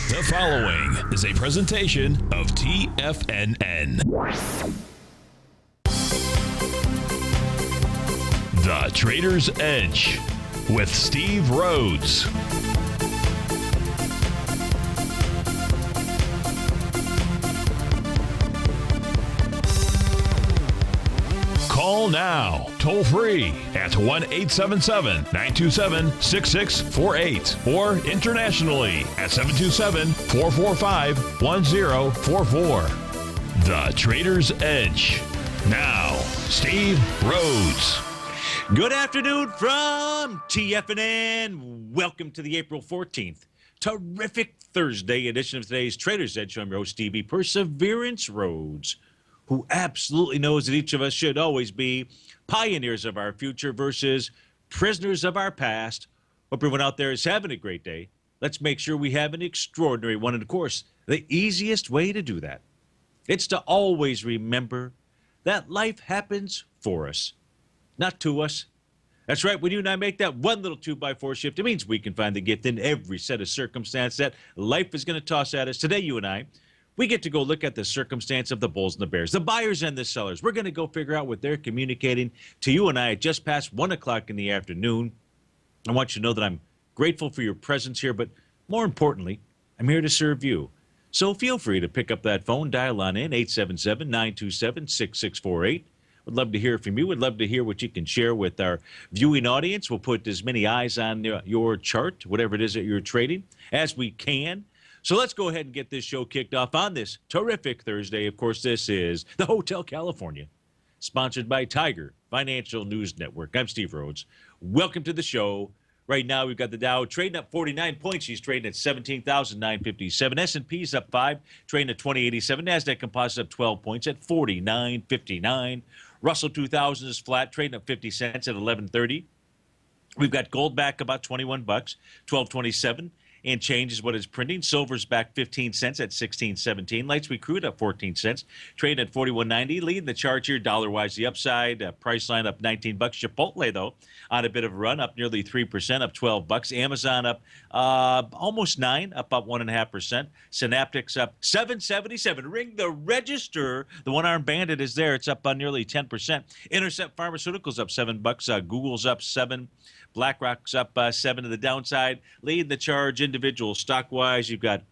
The following is a presentation of TFNN. The Trader's Edge with Steve Rhodes. Call now, toll free at 1-877-927-6648 or internationally at 727-445-1044. The Trader's Edge. Now, Steve Rhodes. Good afternoon from TFNN. Welcome to the April 14th, terrific Thursday edition of today's Trader's Edge. I'm your host, Stevie Perseverance Rhodes, who absolutely knows that each of us should always be pioneers of our future versus prisoners of our past. Hope everyone out there is having a great day. Let's make sure we have an extraordinary one. And of course, the easiest way to do that, it's to always remember that life happens for us, not to us. That's right. When you and I make that one little 2x4 shift, it means we can find the gift in every set of circumstance that life is going to toss at us. Today, you and I, we get to go look at the circumstance of the bulls and the bears, the buyers and the sellers. We're going to go figure out what they're communicating to you and I at just past 1 o'clock in the afternoon. I want you to know that I'm grateful for your presence here, but more importantly, I'm here to serve you. So feel free to pick up that phone, dial on in, 877-927-6648. Would love to hear from you. Would love to hear what you can share with our viewing audience. We'll put as many eyes on your chart, whatever it is that you're trading, as we can. So let's go ahead and get this show kicked off on this terrific Thursday. Of course, this is the Hotel California, sponsored by Tiger Financial News Network. I'm Steve Rhodes. Welcome to the show. Right now, we've got the Dow trading up 49 points. She's trading at 17,957. S&P's up 5, trading at 2087. NASDAQ Composite up 12 points at 49.59. Russell 2000 is flat, trading up 50 cents at 11.30. We've got gold back about 21 bucks, 12.27. And change is what is printing. Silver's back 15 cents at 16.17. Light sweet crude up 14 cents, trading at 41.90. Leading the charge here, dollar-wise, the upside. Price line up 19 bucks. Chipotle, though, on a bit of a run, up nearly 3%, up 12 bucks. Amazon up almost 9, up 1.5%. Synaptics up 7.77. Ring the register. The one-armed bandit is there. It's up nearly 10%. Intercept Pharmaceuticals up 7 bucks. Google's up 7. BlackRock's up 7 to the downside. Lead the charge individual stock-wise. You've got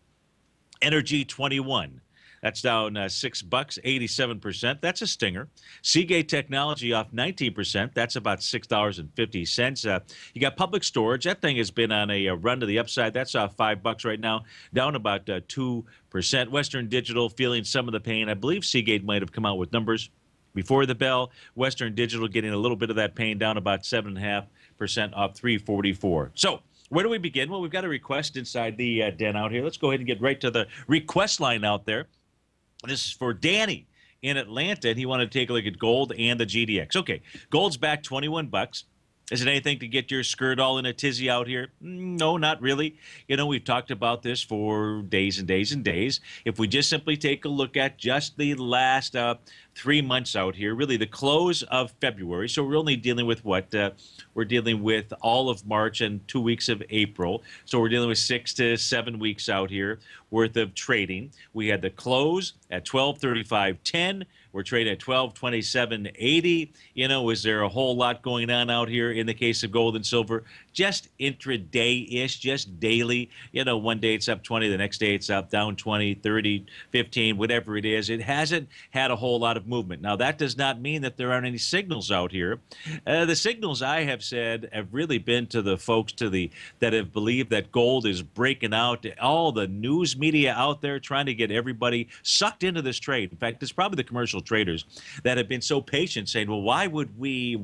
Energy 21. That's down 6 bucks, 87%. That's a stinger. Seagate Technology off 19%. That's about $6.50. You got Public Storage. That thing has been on a run to the upside. That's off 5 bucks right now, down about 2%. Western Digital feeling some of the pain. I believe Seagate might have come out with numbers before the bell. Western Digital getting a little bit of that pain, down about 7.5%, off 344. So where do we begin? Well, we've got a request inside the den out here. Let's go ahead and get right to the request line out there. This is for Danny in Atlanta, and he wanted to take a look at gold and the GDX. Okay, gold's back 21 bucks. Is it anything to get your skirt all in a tizzy out here? No, not really. You know, we've talked about this for days and days and days. If we just simply take a look at just the last 3 months out here, really the close of February. So we're only dealing with what? We're dealing with all of March and 2 weeks of April. So we're dealing with 6 to 7 weeks out here worth of trading. We had the close at 1235.10. We're trading at 1227.80. You know, is there a whole lot going on out here in the case of gold and silver? Just intraday-ish, just daily. You know, one day it's up 20, the next day it's up down 20, 30, 15, whatever it is. It hasn't had a whole lot of movement. Now, that does not mean that there aren't any signals out here. The signals I have said have really been to the folks that have believed that gold is breaking out. All the news media out there trying to get everybody sucked into this trade. In fact, it's probably the commercial traders that have been so patient, saying, well, why would we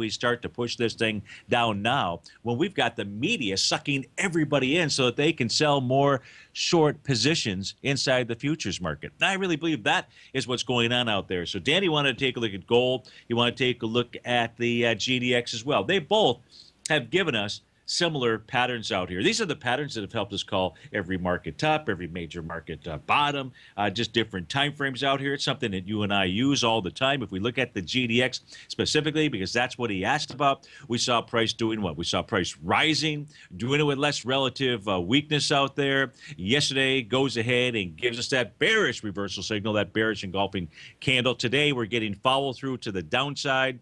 start to push this thing down now when we've got the media sucking everybody in so that they can sell more short positions inside the futures market? I really believe that is what's going on out there. So Danny wanted to take a look at gold. You want to take a look at the GDX as well. They both have given us similar patterns out here. These are the patterns that have helped us call every market top, every major market bottom, just different time frames out here. It's something that you and I use all the time. If we look at the GDX specifically, because that's what he asked about, we saw price doing what? We saw price rising, doing it with less relative weakness out there. Yesterday goes ahead and gives us that bearish reversal signal, that bearish engulfing candle. Today we're getting follow through to the downside.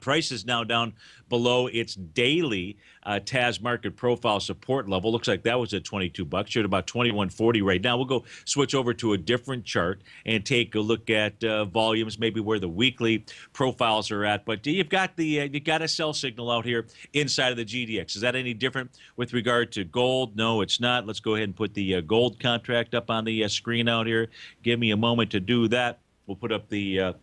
Price is now down below its daily TAS market profile support level. Looks like that was at 22 bucks. You're at about 21.40 right now. We'll go switch over to a different chart and take a look at volumes, maybe where the weekly profiles are at. But you got a sell signal out here inside of the GDX. Is that any different with regard to gold? No, it's not. Let's go ahead and put the gold contract up on the screen out here. Give me a moment to do that. We'll put up the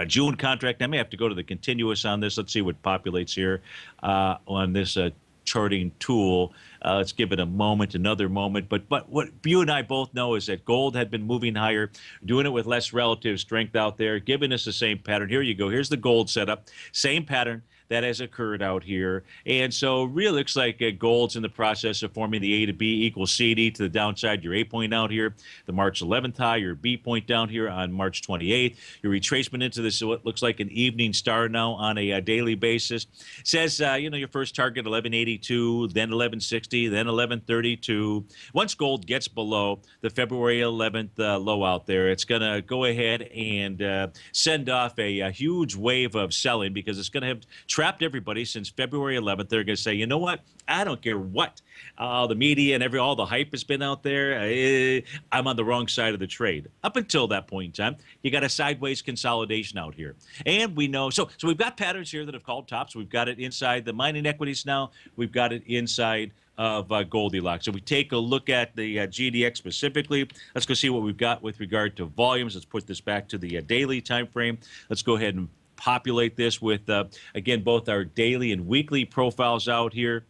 June contract. I may have to go to the continuous on this. Let's see what populates here on this charting tool. Let's give it a moment, another moment. But what you and I both know is that gold had been moving higher, doing it with less relative strength out there, giving us the same pattern. Here you go. Here's the gold setup. Same pattern that has occurred out here. And so really looks like gold's in the process of forming the A to B equals CD to the downside. Your A point out here, the March 11th high, your B point down here on March 28th. Your retracement into this, what looks like an evening star now on a daily basis. Says, your first target 1182, then 1160, then 1132. Once gold gets below the February 11th low out there, it's going to go ahead and send off a huge wave of selling, because it's going to have trapped everybody since February 11th. They're going to say, you know what? I don't care what the media and all the hype has been out there. I'm on the wrong side of the trade. Up until that point in time, you got a sideways consolidation out here. And we know, so we've got patterns here that have called tops. We've got it inside the mining equities now. We've got it inside of Goldilocks. So we take a look at the GDX specifically. Let's go see what we've got with regard to volumes. Let's put this back to the daily time frame. Let's go ahead and populate this with, again, both our daily and weekly profiles out here.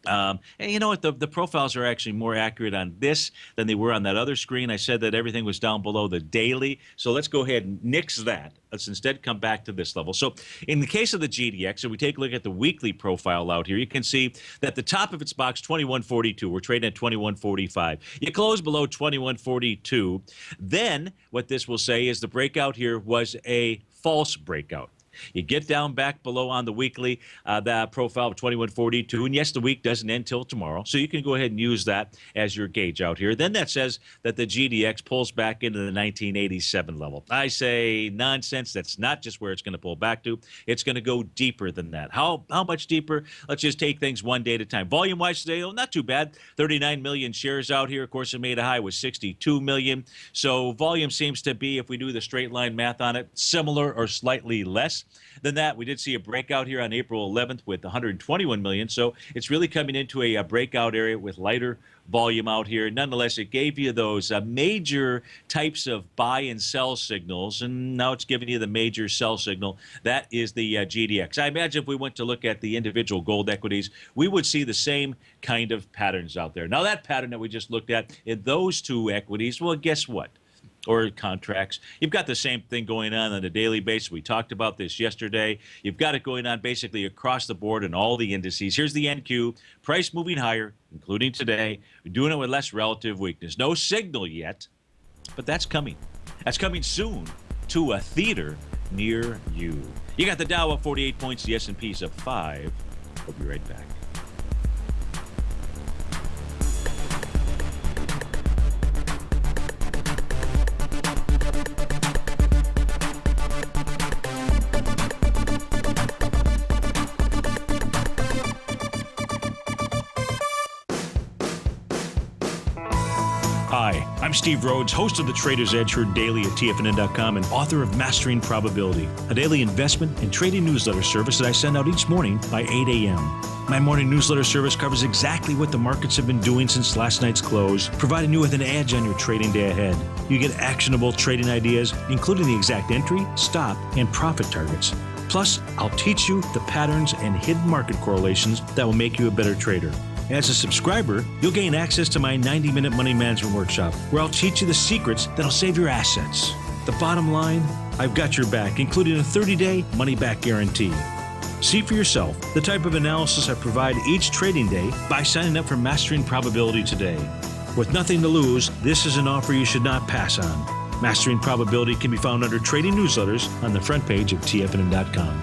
And you know what? The profiles are actually more accurate on this than they were on that other screen. I said that everything was down below the daily. So let's go ahead and nix that. Let's instead come back to this level. So in the case of the GDX, if we take a look at the weekly profile out here, you can see that the top of its box, 2142. We're trading at 2145. You close below 2142. Then what this will say is the breakout here was a false breakout. You get down back below on the weekly, that profile of 2142. And yes, the week doesn't end till tomorrow. So you can go ahead and use that as your gauge out here. Then that says that the GDX pulls back into the 1987 level. I say nonsense. That's not just where it's going to pull back to. It's going to go deeper than that. How much deeper? Let's just take things one day at a time. Volume-wise today, not too bad. 39 million shares out here. Of course, it made a high with 62 million. So volume seems to be, if we do the straight line math on it, similar or slightly less than that. We did see a breakout here on April 11th with 121 million. So it's really coming into a breakout area with lighter volume out here. Nonetheless, it gave you those major types of buy and sell signals, and now it's giving you the major sell signal. That is the GDX. I imagine if we went to look at the individual gold equities, we would see the same kind of patterns out there. Now, that pattern that we just looked at in those two equities, well, guess what? Or contracts. You've got the same thing going on a daily basis. We talked about this yesterday. You've got it going on basically across the board in all the indices. Here's the NQ. Price moving higher, including today. We're doing it with less relative weakness. No signal yet, but that's coming. That's coming soon to a theater near you. You got the Dow up 48 points. The S&P's up 5. We'll be right back. Hi, I'm Steve Rhodes, host of the Trader's Edge, heard daily at TFNN.com and author of Mastering Probability, a daily investment and trading newsletter service that I send out each morning by 8 a.m. My morning newsletter service covers exactly what the markets have been doing since last night's close, providing you with an edge on your trading day ahead. You get actionable trading ideas, including the exact entry, stop, and profit targets. Plus, I'll teach you the patterns and hidden market correlations that will make you a better trader. As a subscriber, you'll gain access to my 90-minute money management workshop, where I'll teach you the secrets that'll save your assets. The bottom line, I've got your back, including a 30-day money-back guarantee. See for yourself the type of analysis I provide each trading day by signing up for Mastering Probability today. With nothing to lose, this is an offer you should not pass on. Mastering Probability can be found under Trading Newsletters on the front page of TFNN.com.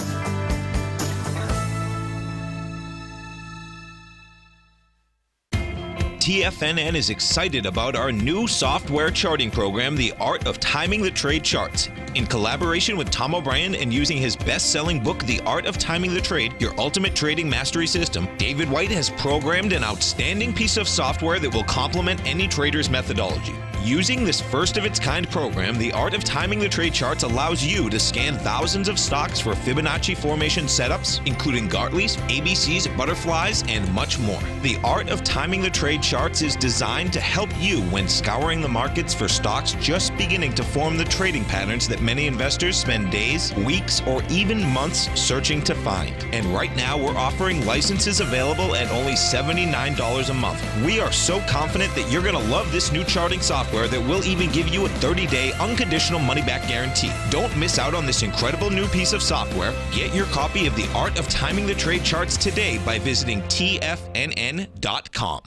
TFNN is excited about our new software charting program, The Art of Timing the Trade Charts. In collaboration with Tom O'Brien and using his best-selling book, The Art of Timing the Trade, Your Ultimate Trading Mastery System, David White has programmed an outstanding piece of software that will complement any trader's methodology. Using this first-of-its-kind program, The Art of Timing the Trade Charts allows you to scan thousands of stocks for Fibonacci formation setups, including Gartleys, ABCs, butterflies, and much more. The Art of Timing the Trade Charts is designed to help you when scouring the markets for stocks just beginning to form the trading patterns that many investors spend days, weeks, or even months searching to find. And right now, we're offering licenses available at only $79 a month. We are so confident that you're going to love this new charting software that will even give you a 30-day unconditional money-back guarantee. Don't miss out on this incredible new piece of software. Get your copy of The Art of Timing the Trade Charts today by visiting TFNN.com.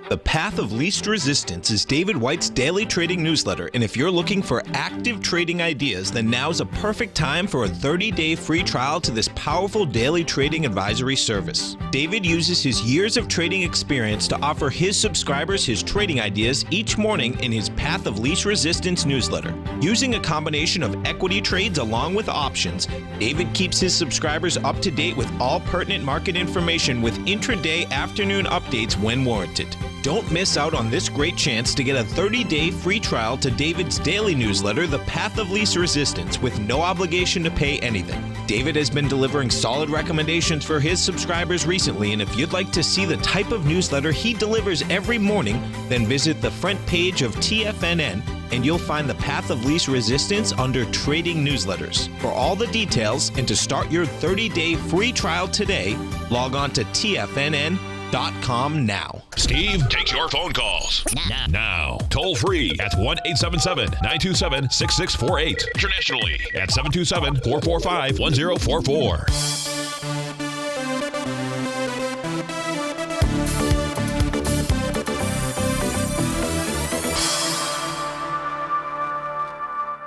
The Path of Least Resistance is David White's daily trading newsletter, and if you're looking for active trading ideas, then now's a perfect time for a 30-day free trial to this powerful daily trading advisory service. David uses his years of trading experience to offer his subscribers his trading ideas each morning in his Path of Least Resistance newsletter. Using a combination of equity trades along with options, David keeps his subscribers up to date with all pertinent market information with intraday afternoon updates when warranted. Don't miss out on this great chance to get a 30-day free trial to David's daily newsletter, The Path of Least Resistance, with no obligation to pay anything. David has been delivering solid recommendations for his subscribers recently, and if you'd like to see the type of newsletter he delivers every morning, then visit the front page of TFNN and you'll find the Path of Least Resistance under Trading Newsletters. For all the details and to start your 30-day free trial today, log on to TFNN.com now. Steve takes your phone calls now. Toll free at 1-877-927-6648. Internationally at 727-445-1044.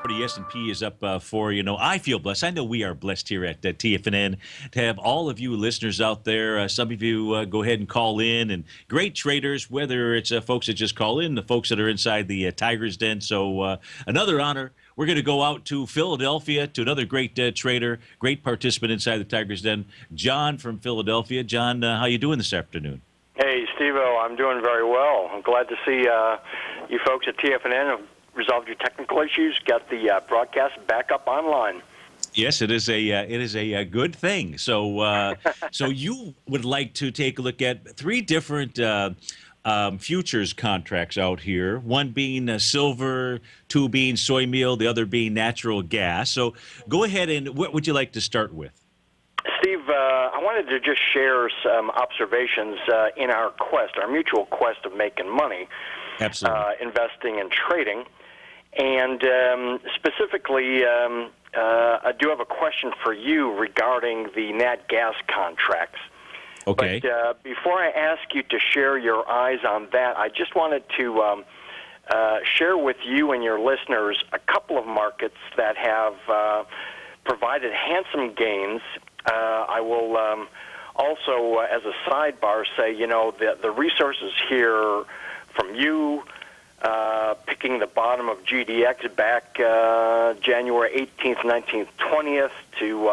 The S&P is up for, I feel blessed. I know we are blessed here at TFNN to have all of you listeners out there. Some of you go ahead and call in, and great traders, whether it's folks that just call in, the folks that are inside the Tiger's Den. So another honor. We're going to go out to Philadelphia to another great trader, great participant inside the Tiger's Den, John from Philadelphia. John, how you doing this afternoon? Hey, Steve-O, I'm doing very well. I'm glad to see you folks at TFNN have resolved your technical issues, got the broadcast back up online. Yes, it is a good thing. So so you would like to take a look at three different futures contracts out here, one being silver, two being soy meal, the other being natural gas. So go ahead, and what would you like to start with? Steve, I wanted to just share some observations in our mutual quest of making money. Absolutely. Investing and trading. And specifically, I do have a question for you regarding the nat gas contracts. Okay. But before I ask you to share your eyes on that, I just wanted to share with you and your listeners a couple of markets that have provided handsome gains. I will also, as a sidebar, say, the resources here from you, picking the bottom of GDX back January 18th, 19th, 20th, to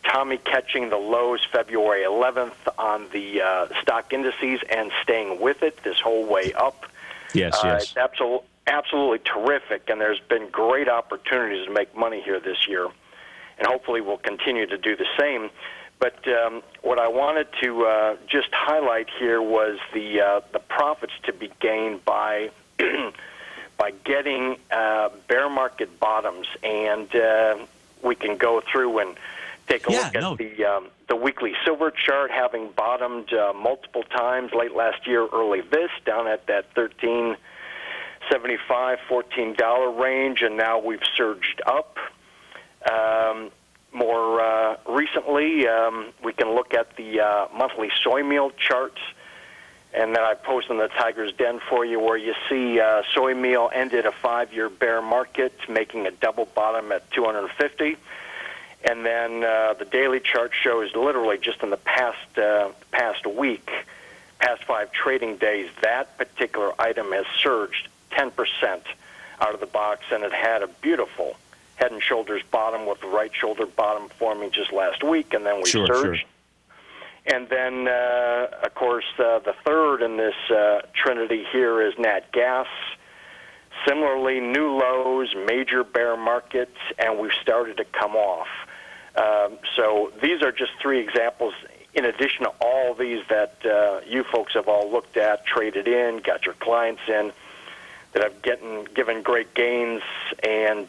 Tommy catching the lows February 11th on the stock indices and staying with it this whole way up. Yes. It's absolutely terrific, and there's been great opportunities to make money here this year, and hopefully we'll continue to do the same. But what I wanted to just highlight here was the profits to be gained by getting bear market bottoms, and we can go through and take a look at the weekly silver chart, having bottomed multiple times late last year, early this, down at that $13.75, $14 range, and now we've surged up. more recently, we can look at the monthly soy meal charts, and then I post in the Tiger's Den for you, where you see soy meal ended a 5-year bear market, making a double bottom at 250. And then the daily chart shows literally just in the past week, past 5 trading days, that particular item has surged 10% out of the box, and it had a beautiful head and shoulders bottom with the right shoulder bottom forming just last week, and then we surged. Sure. And then, of course, the third in this trinity here is nat gas. Similarly, new lows, major bear markets, and we've started to come off. So these are just 3 examples, in addition to all these that you folks have all looked at, traded in, got your clients in, that have given great gains, and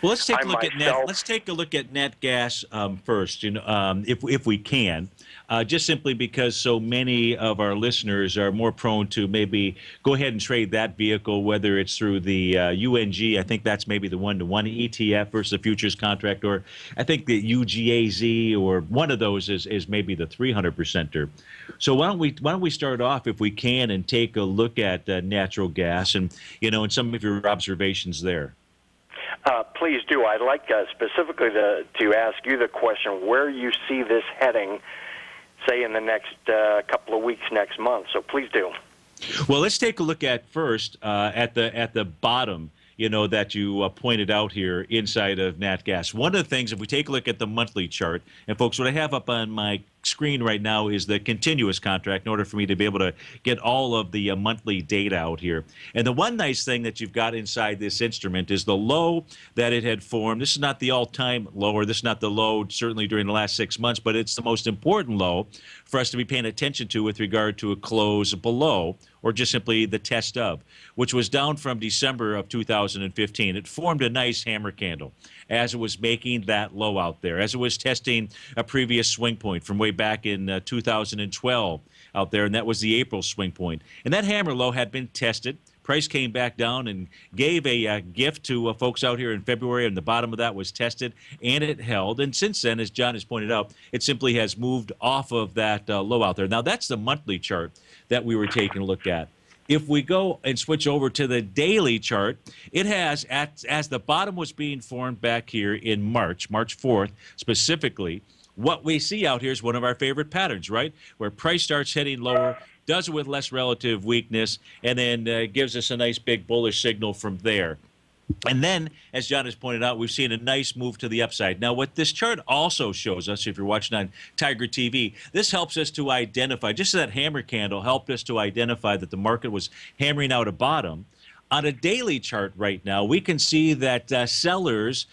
well, let's take a look at let's take a look at nat gas first. If we can, just simply because so many of our listeners are more prone to maybe go ahead and trade that vehicle, whether it's through the UNG. I think that's maybe the 1-to-1 ETF versus the futures contract, or I think the UGAZ, or one of those is maybe the 300%er. So why don't we start off, if we can, and take a look at natural gas and some of your observations there. Please do. I'd like specifically to ask you the question where you see this heading, say in the next couple of weeks, next month. So please do. Well, let's take a look at first at the bottom, that you pointed out here inside of nat gas. One of the things, if we take a look at the monthly chart, and folks, what I have up on my screen right now is the continuous contract in order for me to be able to get all of the monthly data out here. And the one nice thing that you've got inside this instrument is the low that it had formed. This is not the all-time low, or this is not the low certainly during the last 6 months, but it's the most important low for us to be paying attention to with regard to a close below, or just simply the test of, which was down from December of 2015. It formed a nice hammer candle as it was making that low out there, as it was testing a previous swing point from way back in 2012 out there, and that was the April swing point. And that hammer low had been tested. Price came back down and gave a gift to folks out here in February, and the bottom of that was tested, and it held. And since then, as John has pointed out, it simply has moved off of that low out there. Now, that's the monthly chart that we were taking a look at. If we go and switch over to the daily chart, it has, as the bottom was being formed back here in March 4th specifically, what we see out here is one of our favorite patterns, right? Where price starts heading lower, does it with less relative weakness, and then gives us a nice big bullish signal from there. And then, as John has pointed out, we've seen a nice move to the upside. Now, what this chart also shows us, if you're watching on Tiger TV, this helps us to identify, just as that hammer candle helped us to identify that the market was hammering out a bottom. On a daily chart right now, we can see that sellers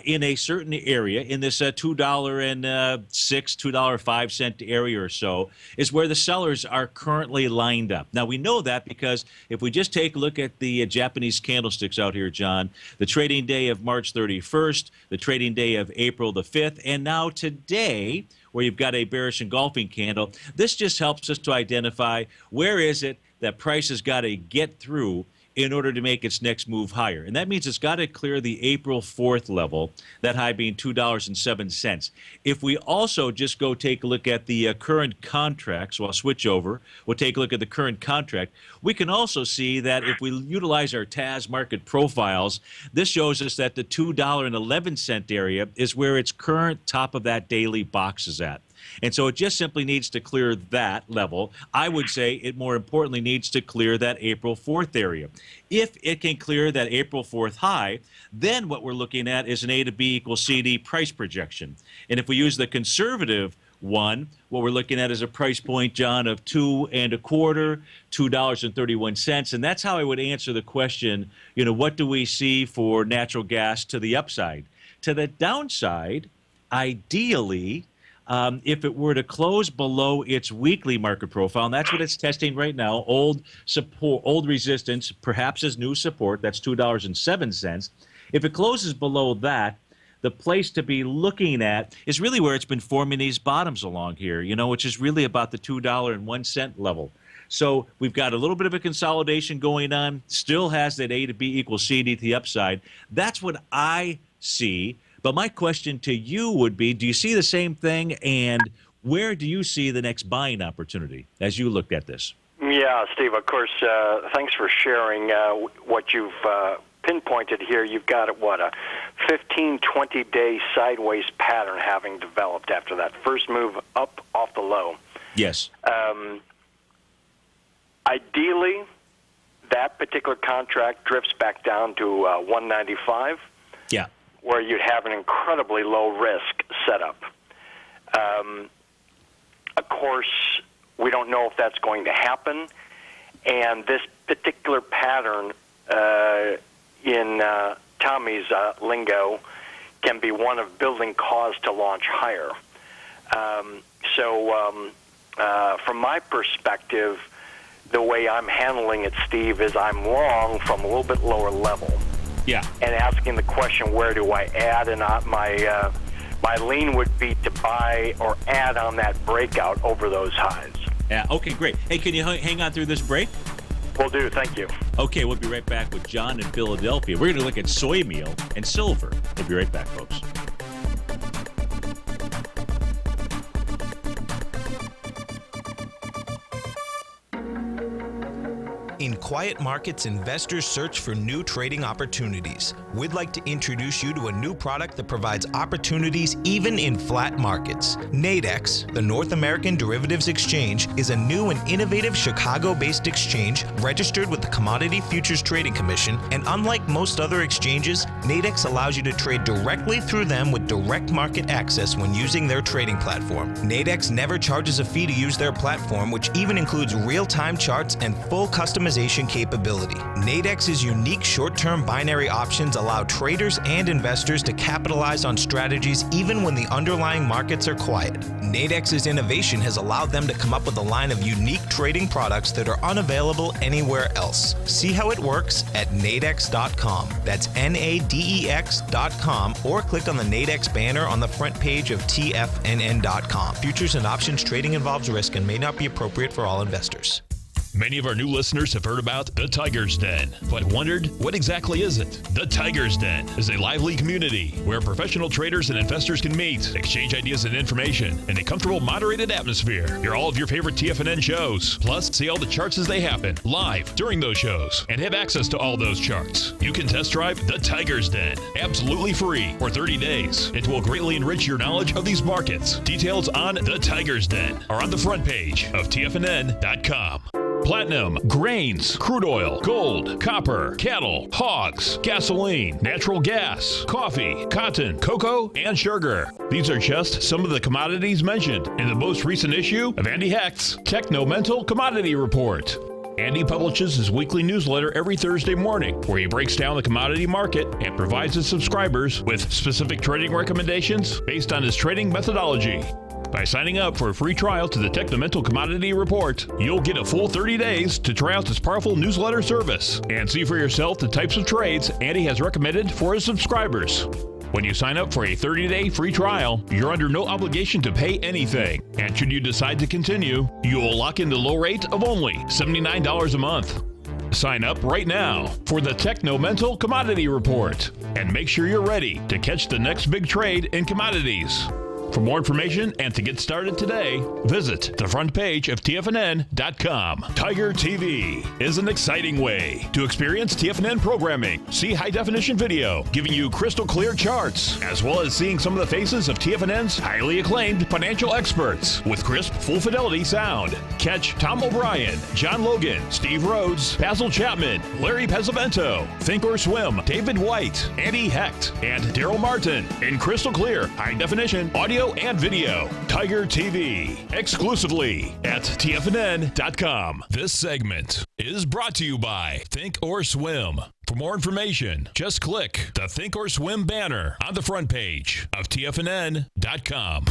in a certain area, in this $2.06, $2.05 area or so, is where the sellers are currently lined up. Now, we know that because if we just take a look at the Japanese candlesticks out here, John, the trading day of March 31st, the trading day of April the 5th, and now today, where you've got a bearish engulfing candle, this just helps us to identify where is it that price has got to get through in order to make its next move higher. And that means it's got to clear the April 4th level, that high being $2.07. If we also just go take a look at the current contract, so I'll switch over, we'll take a look at the current contract, we can also see that if we utilize our TAS market profiles, this shows us that the $2.11 area is where its current top of that daily box is at. And so it just simply needs to clear that level. I would say it more importantly needs to clear that April 4th area. If it can clear that April 4th high, then what we're looking at is an A to B equals CD price projection. And if we use the conservative one, what we're looking at is a price point, John, of $2.25, $2.31. And that's how I would answer the question, what do we see for natural gas to the upside? To the downside, ideally, if it were to close below its weekly market profile, and that's what it's testing right now, old support, old resistance, perhaps as new support, that's $2.07. If it closes below that, the place to be looking at is really where it's been forming these bottoms along here, which is really about the $2.01 level. So we've got a little bit of a consolidation going on, still has that A to B equals CD to the upside. That's what I see. But my question to you would be, do you see the same thing, and where do you see the next buying opportunity as you looked at this? Yeah, Steve, of course, thanks for sharing what you've pinpointed here. You've got, a 15, 20-day sideways pattern having developed after that first move up off the low. Yes. Ideally, that particular contract drifts back down to 195. Yeah. Where you'd have an incredibly low-risk setup. Of course, we don't know if that's going to happen, and this particular pattern in Tommy's lingo can be one of building cause to launch higher. From my perspective, the way I'm handling it, Steve, is I'm long from a little bit lower level. Yeah. And asking the question, where do I add? And my lean would be to buy or add on that breakout over those highs. Yeah. Okay, great. Hey, can you hang on through this break? Will do. Thank you. Okay, we'll be right back with John in Philadelphia. We're going to look at soy meal and silver. We'll be right back, folks. In quiet markets, investors search for new trading opportunities. We'd like to introduce you to a new product that provides opportunities even in flat markets. Nadex, the North American Derivatives Exchange, is a new and innovative Chicago-based exchange registered with the Commodity Futures Trading Commission, and unlike most other exchanges, Nadex allows you to trade directly through them with direct market access when using their trading platform. Nadex never charges a fee to use their platform, which even includes real-time charts and full customization capability. Nadex's unique short-term binary options allow traders and investors to capitalize on strategies even when the underlying markets are quiet. Nadex's innovation has allowed them to come up with a line of unique trading products that are unavailable anywhere else. See how it works at nadex.com. That's NADEX.com, or click on the Nadex banner on the front page of TFNN.com. Futures and options trading involves risk and may not be appropriate for all investors. Many of our new listeners have heard about the Tiger's Den, but wondered, what exactly is it? The Tiger's Den is a lively community where professional traders and investors can meet, exchange ideas and information in a comfortable, moderated atmosphere. Hear all of your favorite TFNN shows, plus see all the charts as they happen live during those shows, and have access to all those charts. You can test drive the Tiger's Den absolutely free for 30 days. It will greatly enrich your knowledge of these markets. Details on the Tiger's Den are on the front page of TFNN.com. Platinum, grains, crude oil, gold, copper, cattle, hogs, gasoline, natural gas, coffee, cotton, cocoa, and sugar. These are just some of the commodities mentioned in the most recent issue of Andy Hecht's Techno-Mental Commodity Report. Andy publishes his weekly newsletter every Thursday morning, where he breaks down the commodity market and provides his subscribers with specific trading recommendations based on his trading methodology. By signing up for a free trial to the Techno-Mental Commodity Report, you'll get a full 30 days to try out this powerful newsletter service and see for yourself the types of trades Andy has recommended for his subscribers. When you sign up for a 30-day free trial, you're under no obligation to pay anything. And should you decide to continue, you will lock in the low rate of only $79 a month. Sign up right now for the Techno-Mental Commodity Report and make sure you're ready to catch the next big trade in commodities. For more information and to get started today, visit the front page of TFNN.com. Tiger TV is an exciting way to experience TFNN programming. See high-definition video giving you crystal clear charts, as well as seeing some of the faces of TFNN's highly acclaimed financial experts with crisp, full-fidelity sound. Catch Tom O'Brien, John Logan, Steve Rhodes, Basil Chapman, Larry Pesavento, Think or Swim, David White, Andy Hecht, and Daryl Martin in crystal clear, high-definition audio and video. Tiger TV, exclusively at TFNN.com. This segment is brought to you by Think or Swim. For more information, just click the Think or Swim banner on the front page of TFNN.com.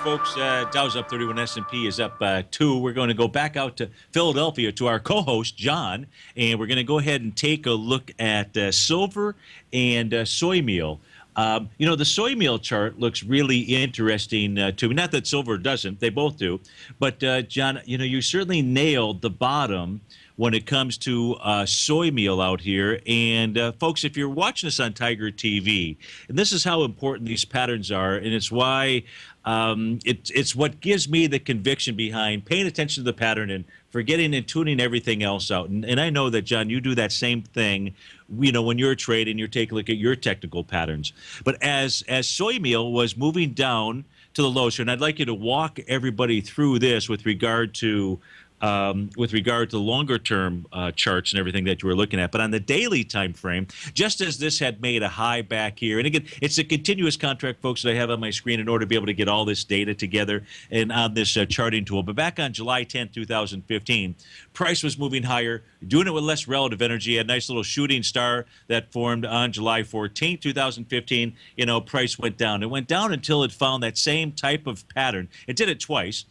Folks, Dow's up 31, S&P is up 2. We're going to go back out to Philadelphia to our co-host, John, and we're going to go ahead and take a look at silver and soy meal. The soy meal chart looks really interesting to me. Not that silver doesn't; they both do. But John, you certainly nailed the bottom when it comes to soy meal out here. And folks, if you're watching us on Tiger TV, and this is how important these patterns are, and it's why it's what gives me the conviction behind paying attention to the pattern and forgetting and tuning everything else out. And I know that, John, you do that same thing, when you're trading, you're taking a look at your technical patterns. But as soy meal was moving down to the lows here, and I'd like you to walk everybody through this with regard to longer term charts and everything that you were looking at. But on the daily time frame, just as this had made a high back here, and again, it's a continuous contract, folks, that I have on my screen in order to be able to get all this data together and on this charting tool. But back on July 10th, 2015, price was moving higher, doing it with less relative energy. A nice little shooting star that formed on July 14th, 2015. Price went down. It went down until it found that same type of pattern. It did it twice.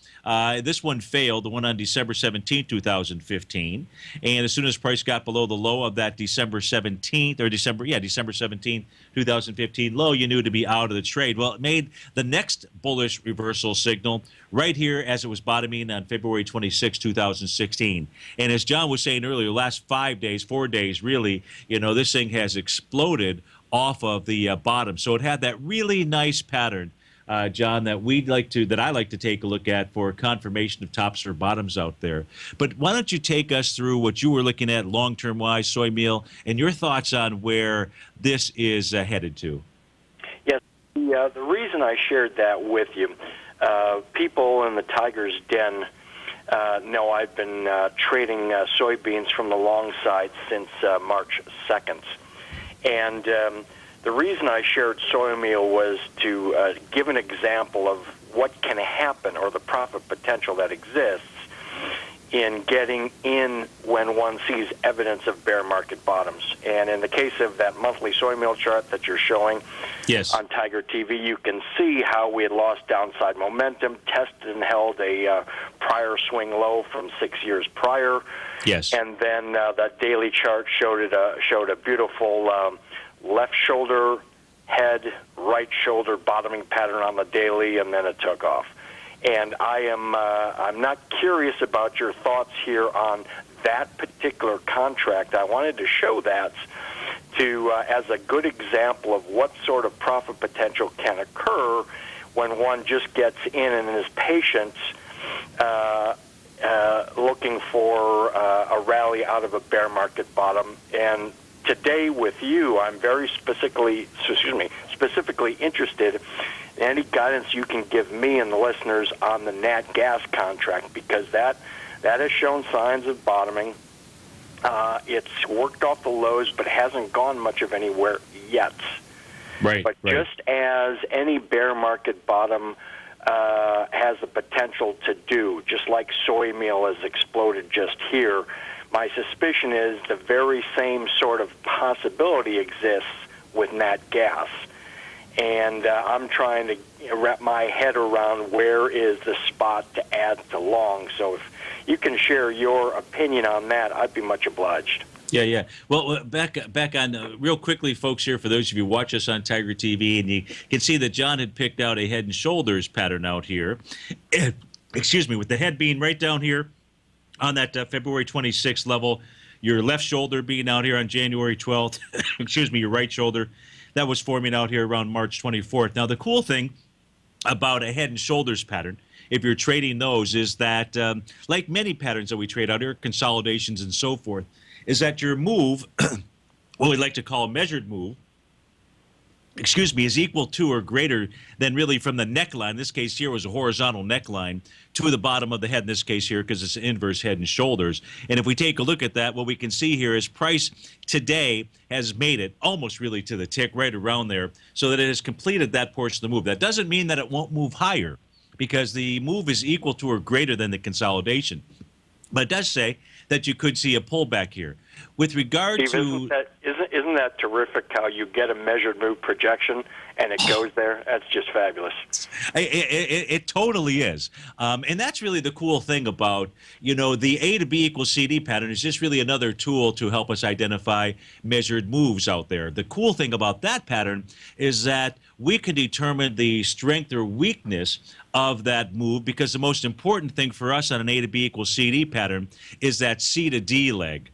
This one failed, the one on December 17, 2015. And as soon as price got below the low of that December 17, 2015 low, you knew to be out of the trade. Well, it made the next bullish reversal signal right here as it was bottoming on February 26, 2016. And as John was saying earlier, last 4 days, really, this thing has exploded off of the bottom. So it had that really nice pattern, John, that I like to take a look at for confirmation of tops or bottoms out there. But why don't you take us through what you were looking at long-term wise, soy meal, and your thoughts on where this is headed to? Yes, the reason I shared that with you, people in the Tiger's Den know I've been trading soybeans from the long side since March 2nd. And the reason I shared soy meal was to give an example of what can happen or the profit potential that exists in getting in when one sees evidence of bear market bottoms. And in the case of that monthly soy meal chart that you're showing on Tiger TV, you can see how we had lost downside momentum, tested and held a prior swing low from 6 years prior. Yes. And then that daily chart showed a beautiful left shoulder, head, right shoulder bottoming pattern on the daily, and then it took off. And I'm not curious about your thoughts here on that particular contract. I wanted to show that as a good example of what sort of profit potential can occur when one just gets in and is patient, looking for a rally out of a bear market bottom. And today with you, I'm very specifically interested in any guidance you can give me and the listeners on the nat gas contract, because that has shown signs of bottoming. It's worked off the lows, but hasn't gone much of anywhere yet. Right. But just as any bear market bottom has the potential to do, just like soy meal has exploded just here, my suspicion is the very same sort of possibility exists with nat gas. And I'm trying to wrap my head around where is the spot to add to long. So if you can share your opinion on that, I'd be much obliged. Yeah. Well, back on real quickly, folks, here, for those of you who watch us on Tiger TV, and you can see that John had picked out a head and shoulders pattern out here. Excuse me, with the head being right down here on that February 26th level, your left shoulder being out here on January 12th, your right shoulder, that was forming out here around March 24th. Now, the cool thing about a head and shoulders pattern, if you're trading those, is that, like many patterns that we trade out here, consolidations and so forth, is that your move, what we like to call a measured move, is equal to or greater than really from the neckline. In this case here was a horizontal neckline to the bottom of the head in this case here, because it's an inverse head and shoulders. And if we take a look at that, what we can see here is price today has made it almost really to the tick right around there, so that it has completed that portion of the move. That doesn't mean that it won't move higher, because the move is equal to or greater than the consolidation. But it does say that you could see a pullback here. With regard Steve, to... Isn't that terrific how you get a measured move projection and it goes there. That's just fabulous. It totally is. And that's really the cool thing about, the A to B equals CD pattern is just really another tool to help us identify measured moves out there. The cool thing about that pattern is that we can determine the strength or weakness of that move, because the most important thing for us on an A to B equals CD pattern is that C to D leg.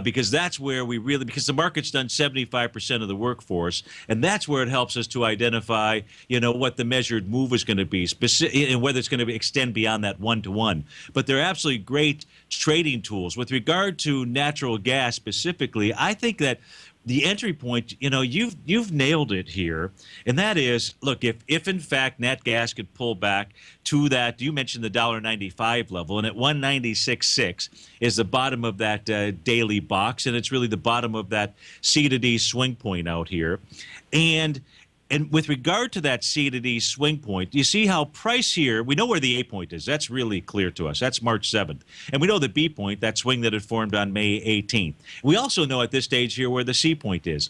Because that's where because the market's done 75% of the work for us, and that's where it helps us to identify, what the measured move is going to be, and whether it's going to extend beyond that one-to-one. But they're absolutely great trading tools. With regard to natural gas specifically, I think that the entry point, you've nailed it here, and that is, look, if in fact nat gas could pull back to that, you mentioned the $1.95 level, and at 196.6 is the bottom of that daily box, and it's really the bottom of that C to D swing point out here. And with regard to that C to D swing point, you see how price here, we know where the A point is. That's really clear to us. That's March 7th. And we know the B point, that swing that had formed on May 18th. We also know at this stage here where the C point is.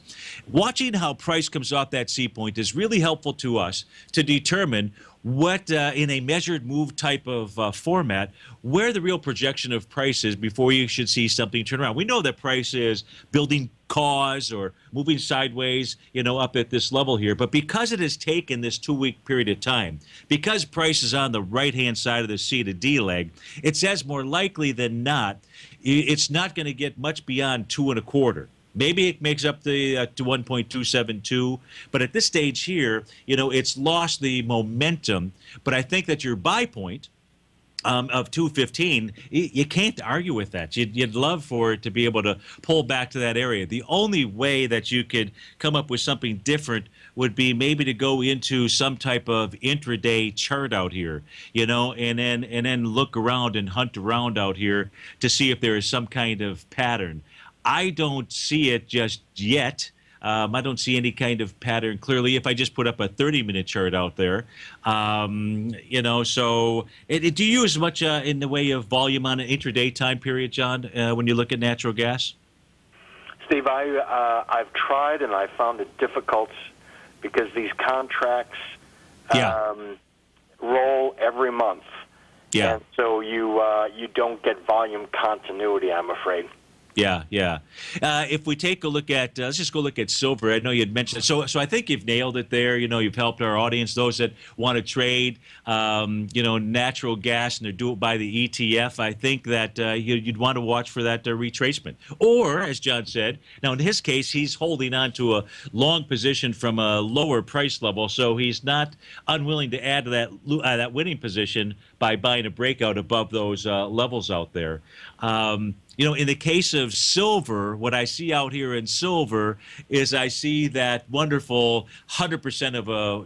Watching how price comes off that C point is really helpful to us to determine what, in a measured move type of format, where the real projection of price is before you should see something turn around. We know that price is building cause or moving sideways, up at this level here. But because it has taken this 2-week period of time, because price is on the right-hand side of the C to D leg, it says more likely than not, it's not going to get much beyond 2.25. Maybe it makes up to 1.272, but at this stage here, it's lost the momentum. But I think that your buy point of 215, you can't argue with that. You'd love for it to be able to pull back to that area. The only way that you could come up with something different would be maybe to go into some type of intraday chart out here, and then look around and hunt around out here to see if there is some kind of pattern. I don't see it just yet. I don't see any kind of pattern clearly if I just put up a 30-minute chart out there. So do you use much in the way of volume on an intraday time period, John, when you look at natural gas? Steve, I've tried and I found it difficult because these contracts roll every month. Yeah. And so you don't get volume continuity, I'm afraid. Yeah. If we take a look at, let's just go look at silver. I know you had mentioned it. So I think you've nailed it there. You've helped our audience, those that want to trade, natural gas and they do it by the ETF. I think that you'd want to watch for that retracement. Or, as John said, now in his case, he's holding on to a long position from a lower price level, so he's not unwilling to add to that winning position by buying a breakout above those levels out there. In the case of silver, what I see out here in silver is I see that wonderful 100% of a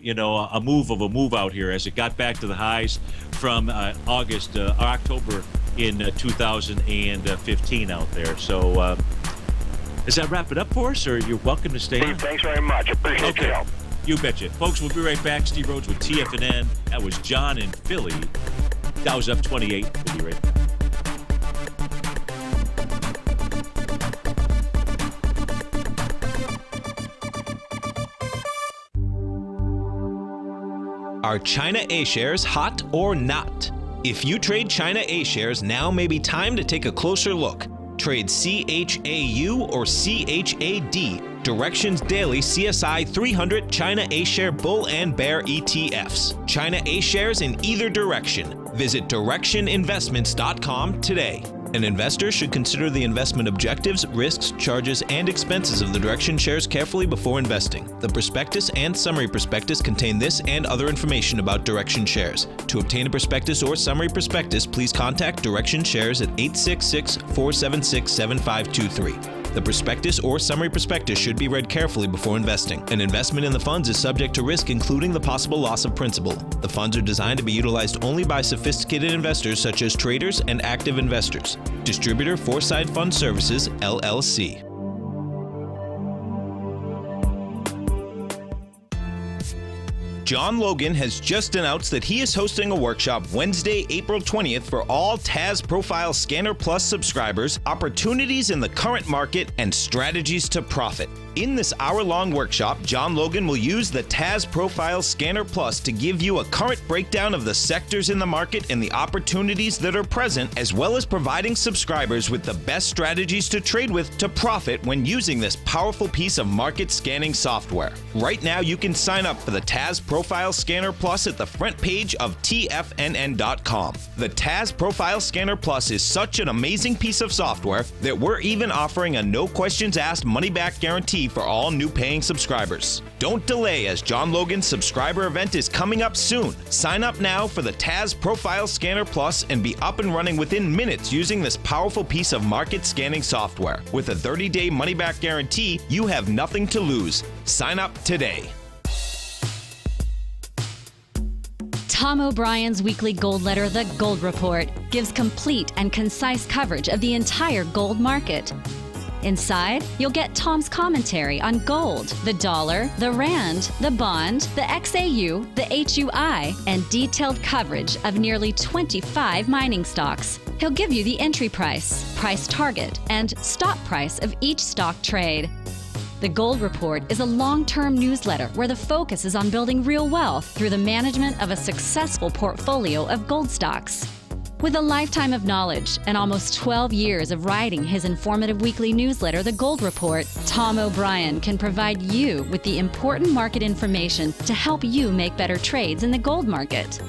move out here as it got back to the highs from October in 2015 out there. So does that wrap it up for us, or you're welcome to stay on? Thanks very much. Appreciate your help. You betcha. Folks, we'll be right back. Steve Rhodes with TFNN. That was John in Philly. Dow's up 28. We'll be right back. Are China A-shares hot or not? If you trade China A-shares, now may be time to take a closer look. Trade CHAU or CHAD, Directions Daily CSI 300 China A-share Bull and Bear ETFs. China A-shares in either direction. Visit directioninvestments.com today. An investor should consider the investment objectives, risks, charges, and expenses of the Direction shares carefully before investing. The prospectus and summary prospectus contain this and other information about Direction shares. To obtain a prospectus or summary prospectus, please contact Direction shares at 866-476-7523. The prospectus or summary prospectus should be read carefully before investing. An investment in the funds is subject to risk, including the possible loss of principal. The funds are designed to be utilized only by sophisticated investors such as traders and active investors. Distributor Foreside Fund Services, LLC. John Logan has just announced that he is hosting a workshop Wednesday, April 20th for all TAS Profile Scanner Plus subscribers, opportunities in the current market, and strategies to profit. In this hour-long workshop, John Logan will use the TAS Profile Scanner Plus to give you a current breakdown of the sectors in the market and the opportunities that are present, as well as providing subscribers with the best strategies to trade with to profit when using this powerful piece of market scanning software. Right now, you can sign up for the TAS Profile Scanner Plus at the front page of TFNN.com. The TAS Profile Scanner Plus is such an amazing piece of software that we're even offering a no-questions-asked money-back guarantee for all new paying subscribers. Don't delay, as John Logan's subscriber event is coming up soon. Sign up now for the TAS Profile Scanner Plus and be up and running within minutes using this powerful piece of market scanning software. With a 30-day money-back guarantee, you have nothing to lose. Sign up today. Tom O'Brien's weekly gold letter, The Gold Report, gives complete and concise coverage of the entire gold market. Inside, you'll get Tom's commentary on gold, the dollar, the rand, the bond, the XAU, the HUI, and detailed coverage of nearly 25 mining stocks. He'll give you the entry price, price target, and stop price of each stock trade. The Gold Report is a long-term newsletter where the focus is on building real wealth through the management of a successful portfolio of gold stocks. With a lifetime of knowledge and almost 12 years of writing his informative weekly newsletter, The Gold Report, Tom O'Brien can provide you with the important market information to help you make better trades in the gold market.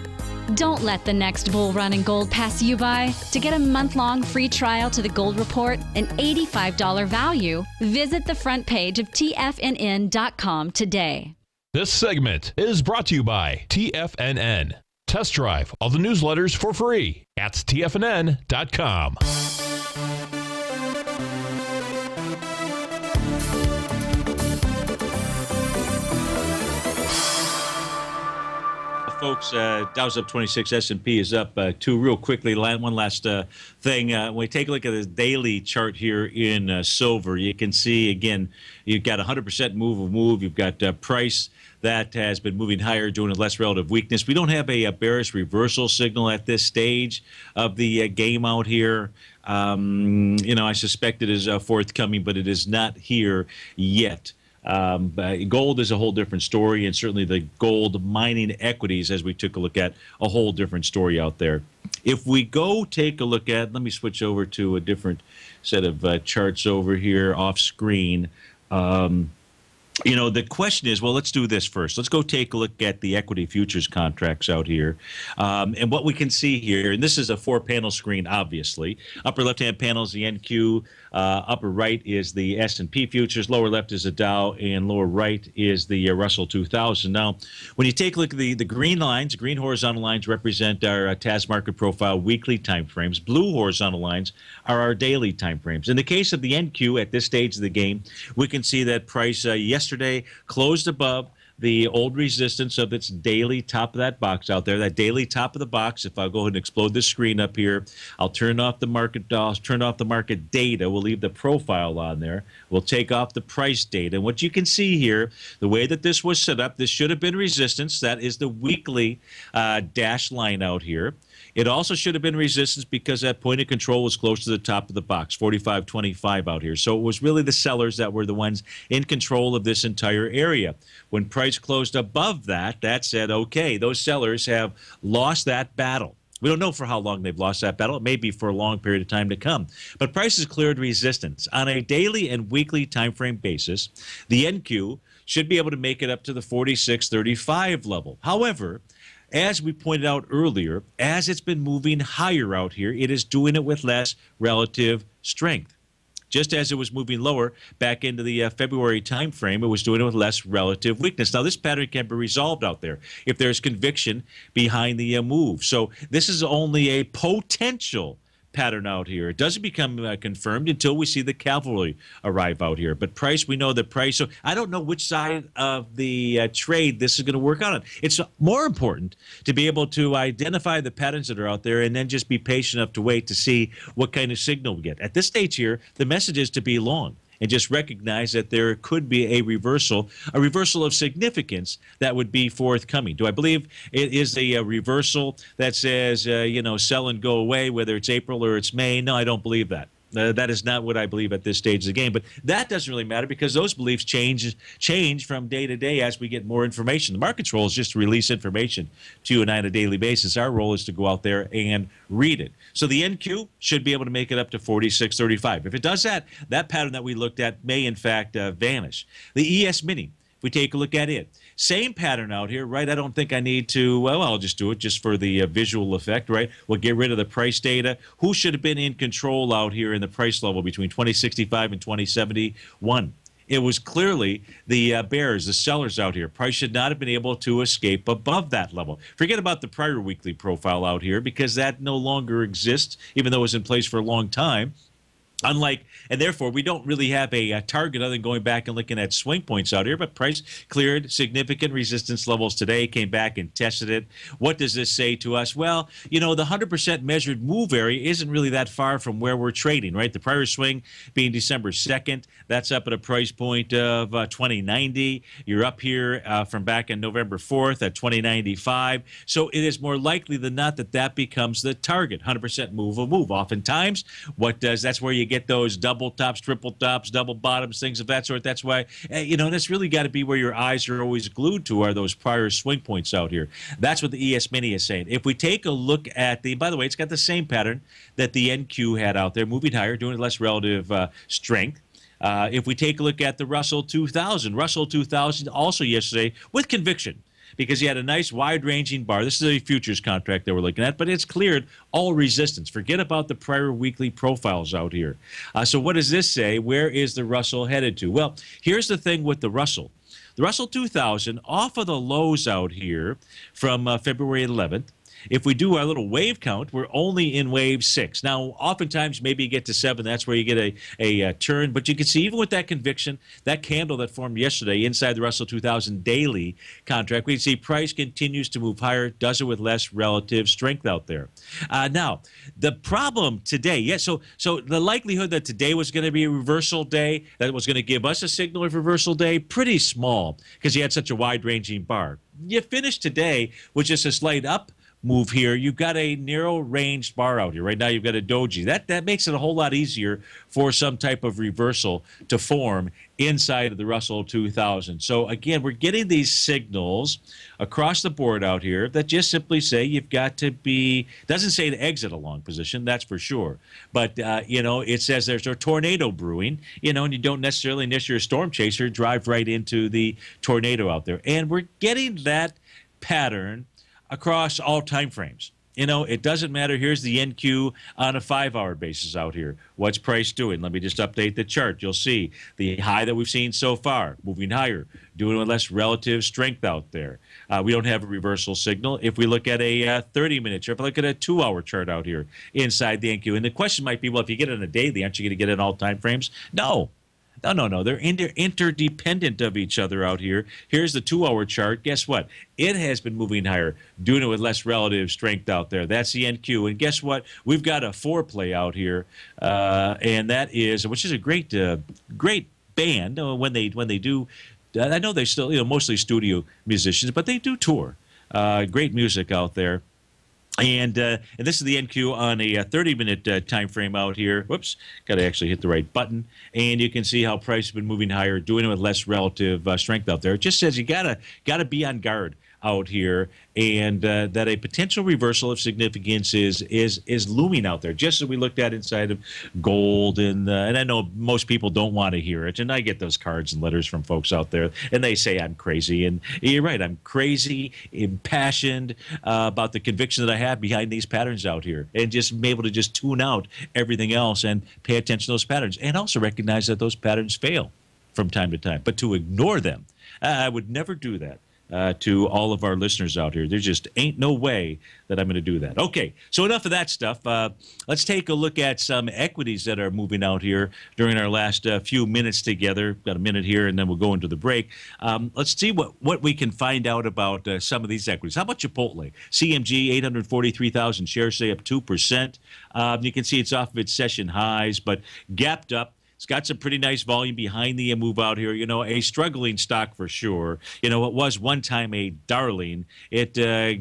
Don't let the next bull run in gold pass you by. To get a month-long free trial to The Gold Report, an $85 value, visit the front page of TFNN.com today. This segment is brought to you by TFNN. Test drive all the newsletters for free at TFNN.com. Folks, Dow's up 26, S&P is up 2. Real quickly, one last thing. When we take a look at the daily chart here in silver, you can see, again, you've got 100% move. You've got price that has been moving higher, doing a less relative weakness. We don't have a bearish reversal signal at this stage of the game out here. I suspect it is forthcoming, but it is not here yet. Gold is a whole different story, and certainly the gold mining equities, as we took a look at, a whole different story out there. If we go take a look at, let me switch over to a different set of charts over here off screen. The question is, well, let's do this first. Let's go take a look at the equity futures contracts out here. And what we can see here, and this is a 4-panel screen, obviously. Upper left-hand panel is the NQ. Upper right is the S&P futures. Lower left is the Dow, and lower right is the Russell 2000. Now, when you take a look at the green lines, green horizontal lines represent our TAS market profile weekly time frames. Blue horizontal lines are our daily time frames. In the case of the NQ at this stage of the game, we can see that price yesterday closed above the old resistance of its daily top of that box out there, that daily top of the box. If I go ahead and explode this screen up here, I'll turn off the market data. We'll leave the profile on there. We'll take off the price data. And what you can see here, the way that this was set up, this should have been resistance. That is the weekly dashed line out here. It also should have been resistance because that point of control was close to the top of the box, 45.25 out here. So it was really the sellers that were the ones in control of this entire area. When price closed above that, that said, okay, those sellers have lost that battle. We don't know for how long they've lost that battle. It may be for a long period of time to come. But price has cleared resistance. On a daily and weekly time frame basis, the NQ should be able to make it up to the 46.35 level. However, as we pointed out earlier, as it's been moving higher out here, it is doing it with less relative strength. Just as it was moving lower back into the February time frame, it was doing it with less relative weakness. Now, this pattern can be resolved out there if there's conviction behind the move. So this is only a potential pattern out here. It doesn't become confirmed until we see the cavalry arrive out here. But price, we know that price. So I don't know which side of the trade this is going to work out on. It's more important to be able to identify the patterns that are out there and then just be patient enough to wait to see what kind of signal we get. At this stage here, the message is to be long. and just recognize that there could be a reversal of significance that would be forthcoming. Do I believe it is a reversal that says, sell and go away, whether it's April or it's May? No, I don't believe that. That is not what I believe at this stage of the game. But that doesn't really matter because those beliefs change from day to day as we get more information. The market's role is just to release information to you and I on a daily basis. Our role is to go out there and read it. So the NQ should be able to make it up to 46.35. If it does that, that pattern that we looked at may, in fact, vanish. The ES Mini, if we take a look at it, same pattern out here, right? I don't think I need to, well, I'll just do it just for the visual effect, right? We'll get rid of the price data. Who should have been in control out here in the price level between 2065 and 2071? It was clearly the bears, the sellers out here. Price should not have been able to escape above that level. Forget about the prior weekly profile out here because that no longer exists, even though it was in place for a long time. And therefore, we don't really have a target other than going back and looking at swing points out here. But price cleared significant resistance levels today, came back and tested it. What does this say to us? Well, the 100% measured move area isn't really that far from where we're trading, right? The prior swing being December 2nd, that's up at a price point of 2090. You're up here from back in November 4th at 2095. So it is more likely than not that becomes the target. 100% move will move. Oftentimes, that's where you get those double tops, triple tops, double bottoms, things of that sort. That's why, that's really got to be where your eyes are always glued to, are those prior swing points out here. That's what the ES Mini is saying. If we take a look at by the way, it's got the same pattern that the NQ had out there, moving higher, doing less relative strength. If we take a look at the Russell 2000 also yesterday with conviction, because you had a nice wide-ranging bar. This is a futures contract that we're looking at, but it's cleared all resistance. Forget about the prior weekly profiles out here. So what does this say? Where is the Russell headed to? Well, here's the thing with the Russell. The Russell 2000, off of the lows out here from February 11th, if we do our little wave count, we're only in wave 6. Now, oftentimes, maybe you get to 7. That's where you get a turn. But you can see, even with that conviction, that candle that formed yesterday inside the Russell 2000 daily contract, we can see price continues to move higher, does it with less relative strength out there. Now, the problem today, so the likelihood that today was going to be a reversal day, that it was going to give us a signal of reversal day, pretty small because you had such a wide-ranging bar. You finished today with just a slight up move here. You've got a narrow ranged bar out here. Right now you've got a doji. That makes it a whole lot easier for some type of reversal to form inside of the Russell 2000. So again, we're getting these signals across the board out here that just simply say you've got to be, doesn't say to exit a long position, that's for sure. But, it says there's a tornado brewing, and you don't necessarily, unless you're a storm chaser, drive right into the tornado out there. And we're getting that pattern across all time frames. It doesn't matter. Here's the NQ on a 5-hour basis out here. What's price doing? Let me just update the chart. You'll see the high that we've seen so far, moving higher, doing with less relative strength out there. We don't have a reversal signal. If we look at a 30-minute chart, if I look at a 2-hour chart out here inside the NQ, and the question might be, well, if you get it on a daily, aren't you going to get it in all time frames? No. They're interdependent of each other out here. Here's the 2-hour chart. Guess what? It has been moving higher, doing it with less relative strength out there. That's the NQ. And guess what? We've got a foreplay out here, and that is, which is a great band when they do. I know they still, mostly studio musicians, but they do tour. Great music out there. And this is the NQ on a 30-minute time frame out here. Whoops, got to actually hit the right button. And you can see how price has been moving higher, doing it with less relative strength out there. It just says you gotta be on guard out here, and that a potential reversal of significance is looming out there, just as we looked at inside of gold. And I know most people don't want to hear it, and I get those cards and letters from folks out there, and they say I'm crazy. And you're right, I'm crazy, impassioned about the conviction that I have behind these patterns out here, and just be able to just tune out everything else and pay attention to those patterns, and also recognize that those patterns fail from time to time. But to ignore them, I would never do that. To all of our listeners out here, there just ain't no way that I'm going to do that. Okay, so enough of that stuff. Let's take a look at some equities that are moving out here during our last few minutes together. Got a minute here, and then we'll go into the break. Let's see what we can find out about some of these equities. How about Chipotle? CMG, 843,000 shares, say up 2%. You can see it's off of its session highs, but gapped up It's got some pretty nice volume behind the move out here. A struggling stock for sure. It was one time a darling. It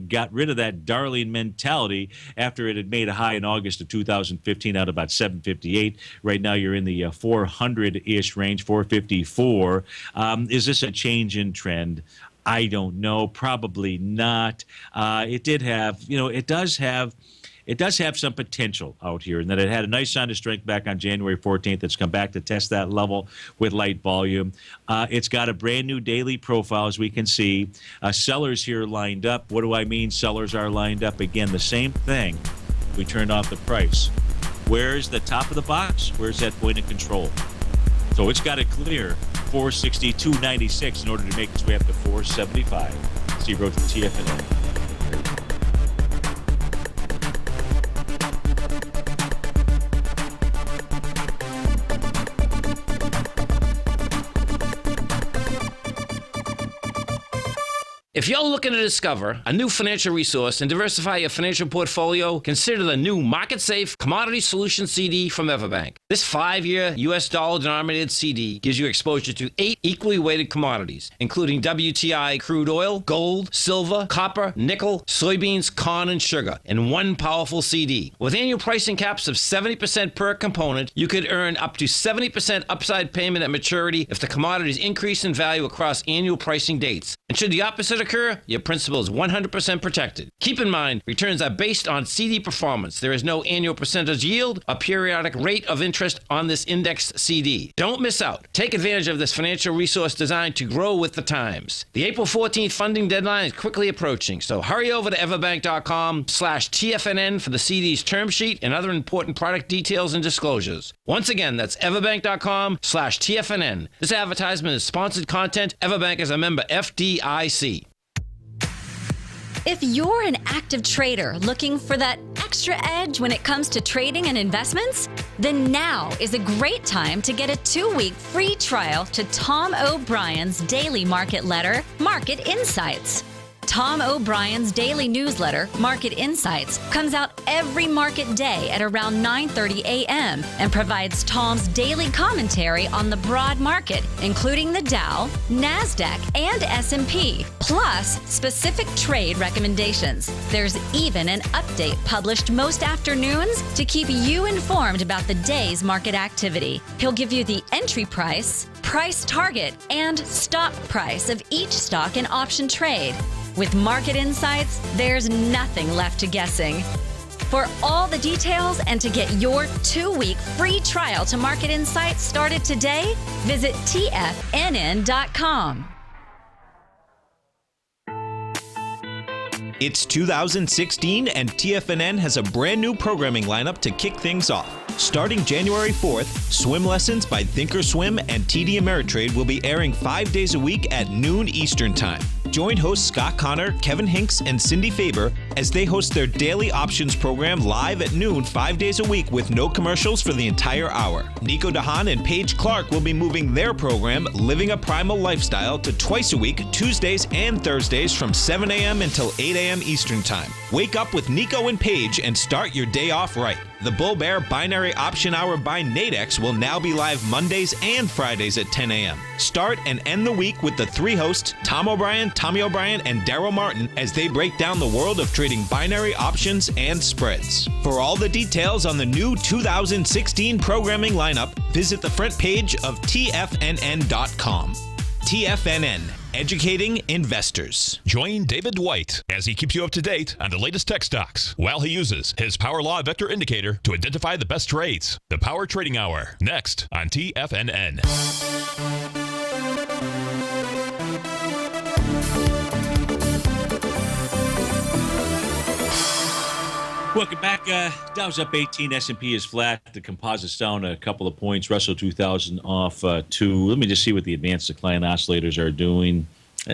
got rid of that darling mentality after it had made a high in August of 2015 out about 758. Right now you're in the 400-ish range, 454. Is this a change in trend? I don't know. Probably not. It does have some potential out here, in that it had a nice sign of strength back on January 14th. It's come back to test that level with light volume. It's got a brand new daily profile, as we can see. Sellers here lined up. What do I mean sellers are lined up? Again, the same thing. We turned off the price. Where's the top of the box? Where's that point of control? So it's got to clear 462.96 in order to make its way up to 475. See Rhodes from TFNN. If you're looking to discover a new financial resource and diversify your financial portfolio, consider the new Market Safe Commodity Solution CD from Everbank. This 5-year U.S. dollar-denominated CD gives you exposure to 8 equally weighted commodities, including WTI crude oil, gold, silver, copper, nickel, soybeans, corn, and sugar, in one powerful CD. With annual pricing caps of 70% per component, you could earn up to 70% upside payment at maturity if the commodities increase in value across annual pricing dates. And should the opposite occur, your principal is 100% protected. Keep in mind, returns are based on CD performance. There is no annual percentage yield or periodic rate of interest on this indexed CD. Don't miss out. Take advantage of this financial resource designed to grow with the times. The April 14th funding deadline is quickly approaching, so hurry over to everbank.com/TFNN for the CD's term sheet and other important product details and disclosures. Once again, that's everbank.com/TFNN. This advertisement is sponsored content. Everbank is a member FDIC. If you're an active trader looking for that extra edge when it comes to trading and investments, then now is a great time to get a 2-week free trial to Tom O'Brien's daily market letter, Market Insights. Tom O'Brien's daily newsletter, Market Insights, comes out every market day at around 9:30 a.m. and provides Tom's daily commentary on the broad market, including the Dow, NASDAQ, and S&P, plus specific trade recommendations. There's even an update published most afternoons to keep you informed about the day's market activity. He'll give you the entry price, price target, and stop price of each stock and option trade. With Market Insights, there's nothing left to guessing. For all the details and to get your 2-week free trial to Market Insights started today, visit TFNN.com. It's 2016 and TFNN has a brand new programming lineup to kick things off. Starting January 4th, swim lessons by Thinkorswim and TD Ameritrade will be airing 5 days a week at noon Eastern Time. Join hosts Scott Connor, Kevin Hinks, and Cindy Faber as they host their daily options program live at noon 5 days a week with no commercials for the entire hour. Nico DeHaan and Paige Clark will be moving their program, Living a Primal Lifestyle, to twice a week, Tuesdays and Thursdays from 7 a.m. until 8 a.m. Eastern Time. Wake up with Nico and Paige and start your day off right. The Bull Bear Binary Option Hour by Nadex will now be live Mondays and Fridays at 10 a.m. Start and end the week with the 3 hosts, Tom O'Brien, Tommy O'Brien, and Daryl Martin, as they break down the world of trading binary options and spreads. For all the details on the new 2016 programming lineup, visit the front page of TFNN.com. TFNN, educating investors. Join David White as he keeps you up to date on the latest tech stocks while he uses his Power Law Vector Indicator to identify the best trades. The Power Trading Hour, next on TFNN. Welcome back. Dow's up 18. S&P is flat. The composite's down a couple of points. Russell 2000 off 2. Let me just see what the advanced decline oscillators are doing.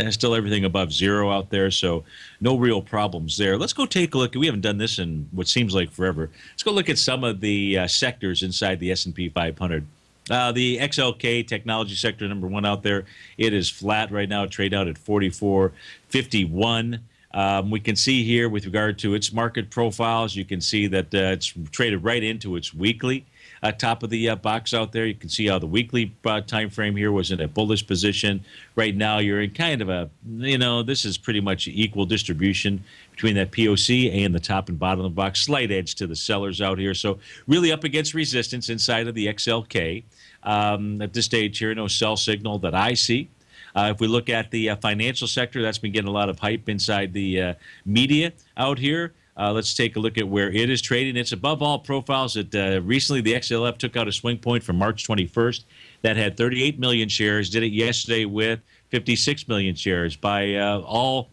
Still everything above 0 out there, so no real problems there. Let's go take a look. We haven't done this in what seems like forever. Let's go look at some of the sectors inside the S&P 500. The XLK technology sector, number 1 out there, it is flat right now. Trade out at 44.51. We can see here with regard to its market profiles, you can see that it's traded right into its weekly. top of the box out there. You can see how the weekly time frame here was in a bullish position. Right now, you're in kind of a, this is pretty much equal distribution between that POC and the top and bottom of the box. Slight edge to the sellers out here. So really up against resistance inside of the XLK. At this stage here, no sell signal that I see. If we look at the financial sector, that's been getting a lot of hype inside the media out here. Let's take a look at where it is trading. It's above all profiles. Recently, the XLF took out a swing point from March 21st that had 38 million shares. Did it yesterday with 56 million shares. By all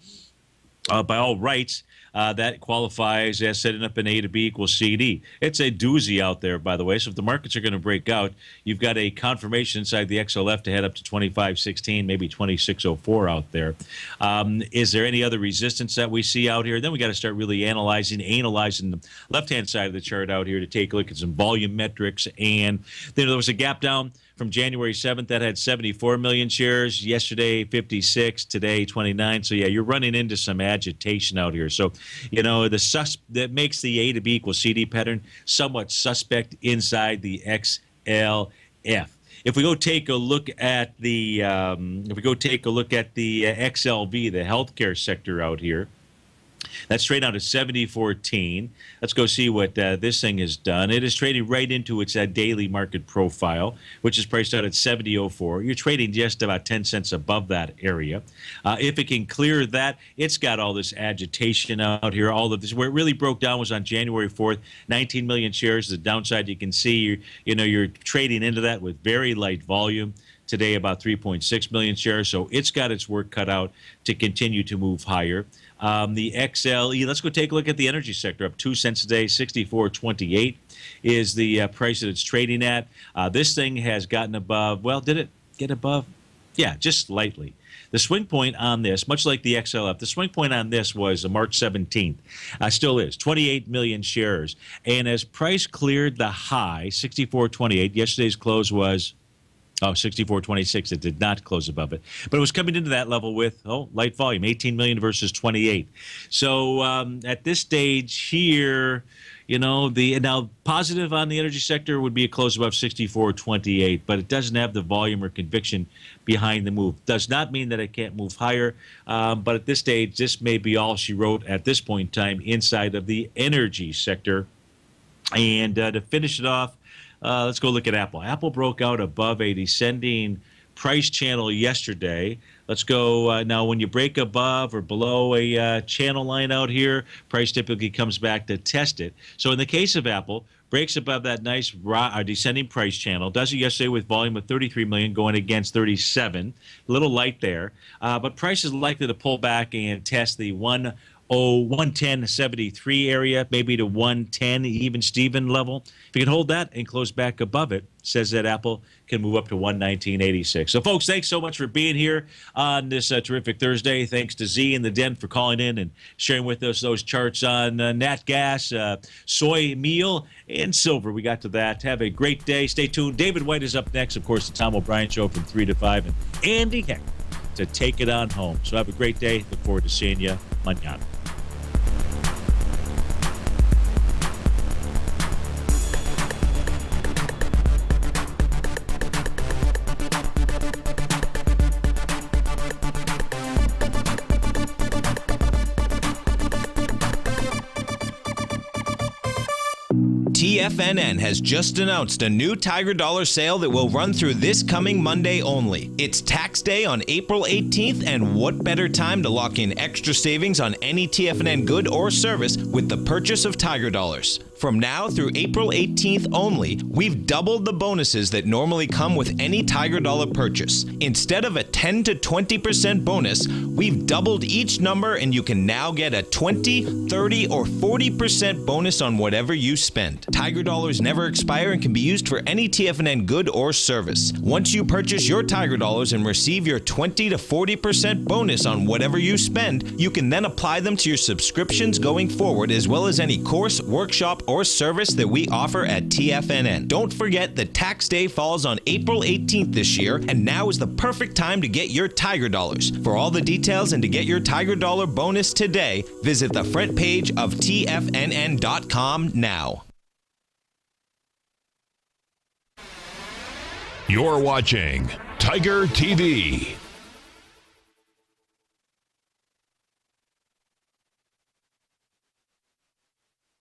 rights, that qualifies as setting up an A to B equals CD. It's a doozy out there, by the way. So if the markets are going to break out, you've got a confirmation inside the XLF to head up to 25.16, maybe 26.04 out there. Is there any other resistance that we see out here? Then we got to start really analyzing the left-hand side of the chart out here to take a look at some volume metrics. And then there was a gap down from January 7th that had 74 million shares. Yesterday, 56. Today, 29. So, yeah, you're running into some agitation out here. So, that makes the A to B equals CD pattern somewhat suspect inside the XLF. If we go take a look at the XLV, the healthcare sector out here, that's straight out of 70.14. Let's go see what this thing has done. It is trading right into its daily market profile, which is priced out at 70.04. You're trading just about 10 cents above that area. If it can clear that, it's got all this agitation out here. All of this, where it really broke down was on January 4th, 19 million shares. The downside, you can see, you're trading into that with very light volume. Today, about 3.6 million shares. So it's got its work cut out to continue to move higher. The XLE, let's go take a look at the energy sector. Up 2 cents a day, 64.28 is the price that it's trading at. This thing has gotten above, well, did it get above? Yeah, just slightly. The swing point on this, much like the XLF, the swing point on this was March 17th. Still is 28 million shares. And as price cleared the high, 64.28, yesterday's close was 64.26. It did not close above it. But it was coming into that level with, light volume, 18 million versus 28. So at this stage here, now positive on the energy sector would be a close above 64.28, but it doesn't have the volume or conviction behind the move. Does not mean that it can't move higher, but at this stage, this may be all she wrote at this point in time inside of the energy sector. And to finish it off, let's go look at Apple. Apple broke out above a descending price channel yesterday. Let's go now. When you break above or below a channel line out here, price typically comes back to test it. So in the case of Apple, breaks above that nice descending price channel. Does it yesterday with volume of 33 million going against 37. A little light there. But price is likely to pull back and test the 110.73 area, maybe to 110 even Steven level. If you can hold that and close back above it, says that Apple can move up to 119.86. So, folks, thanks so much for being here on this terrific Thursday. Thanks to Z and the Den for calling in and sharing with us those charts on nat gas, soy meal, and silver. We got to that. Have a great day. Stay tuned. David White is up next. Of course, the Tom O'Brien Show from 3 to 5. And Andy Heck to take it on home. So have a great day. Look forward to seeing you mañana. TFNN has just announced a new Tiger Dollar sale that will run through this coming Monday only. It's tax day on April 18th, and what better time to lock in extra savings on any TFNN good or service with the purchase of Tiger Dollars. From now through April 18th only, we've doubled the bonuses that normally come with any Tiger Dollar purchase. Instead of a 10 to 20% bonus, we've doubled each number, and you can now get a 20, 30, or 40% bonus on whatever you spend. Tiger Dollars never expire and can be used for any TFNN good or service. Once you purchase your Tiger Dollars and receive your 20 to 40% bonus on whatever you spend, you can then apply them to your subscriptions going forward, as well as any course, workshop, or service that we offer at TFNN. Don't forget that tax day falls on April 18th this year, and now is the perfect time to get your Tiger Dollars. For all the details and to get your Tiger Dollar bonus today, visit the front page of TFNN.com now. You're watching Tiger TV.